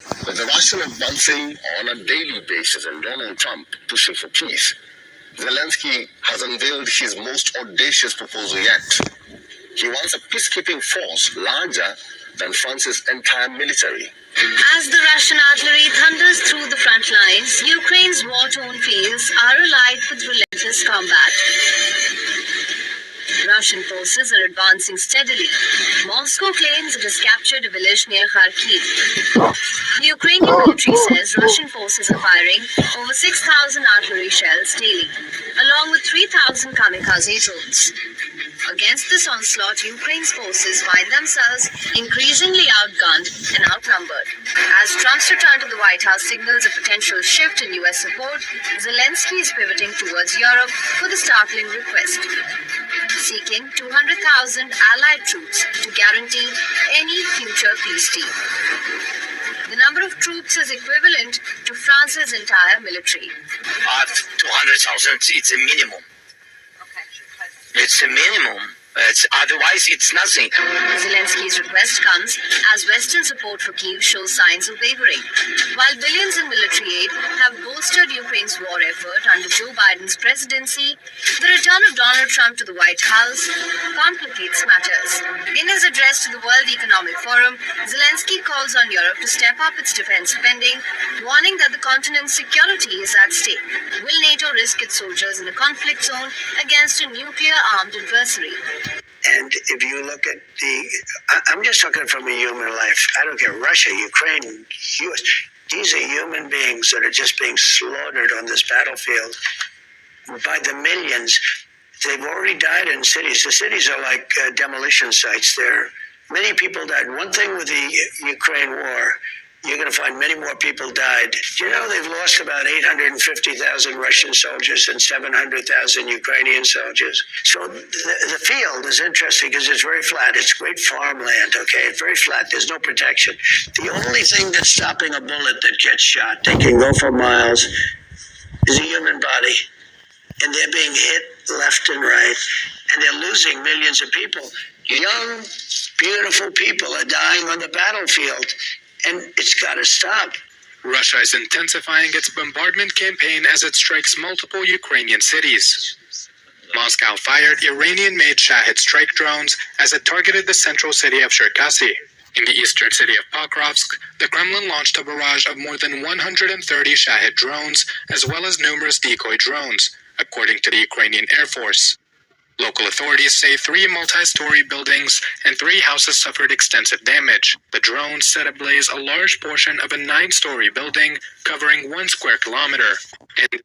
With the Russian advancing on a daily basis and Donald Trump pushing for peace, Zelensky has unveiled his most audacious proposal yet. He wants a peacekeeping force larger than France's entire military. As the Russian artillery thunders through the front lines, Ukraine's war-torn fields are alight with relentless combat. Russian forces are advancing steadily. Moscow claims it has captured a village near Kharkiv. The Ukrainian military says Russian forces are firing over 6,000 artillery shells daily, along with 3,000 kamikaze drones. Against this onslaught, Ukraine's forces find themselves increasingly outgunned and outnumbered. As Trump's return to the White House signals a potential shift in U.S. support, Zelensky is pivoting towards Europe with a startling request, seeking 200,000 allied troops to guarantee any future peace deal. The number of troops is equivalent to France's entire military. 200,000, it's a minimum. It's a minimum. Otherwise, it's nothing. Zelensky's request comes as Western support for Kyiv shows signs of wavering. While billions in military aid have bolstered Ukraine's war effort under Joe Biden's presidency, the return of Donald Trump to the White House complicates matters. In his address to the World Economic Forum, Zelensky calls on Europe to step up its defense spending, warning that the continent's security is at stake. Will NATO risk its soldiers in a conflict zone against a nuclear-armed adversary? And if you look at I'm just talking from a human life. I don't care, Russia, Ukraine, US. These are human beings that are just being slaughtered on this battlefield by the millions. They've already died in cities. The cities are like demolition sites there. Many people died. One thing with the Ukraine war, you're going to find many more people died. Do you know they've lost about 850,000 Russian soldiers and 700,000 Ukrainian soldiers? So the field is interesting because it's very flat. It's great farmland, okay? It's very flat. There's no protection. The only thing that's stopping a bullet that gets shot, they can go for miles, is a human body. And they're being hit left and right. And they're losing millions of people. Young, beautiful people are dying on the battlefield. And it's got to stop. Russia is intensifying its bombardment campaign as it strikes multiple Ukrainian cities. Moscow fired Iranian-made Shahed strike drones as it targeted the central city of Cherkasy. In the eastern city of Pokrovsk, the Kremlin launched a barrage of more than 130 Shahed drones, as well as numerous decoy drones, according to the Ukrainian Air Force. Local authorities say 3 multi-story buildings and 3 houses suffered extensive damage. The drones set ablaze a large portion of a 9-story building covering 1 square kilometer. And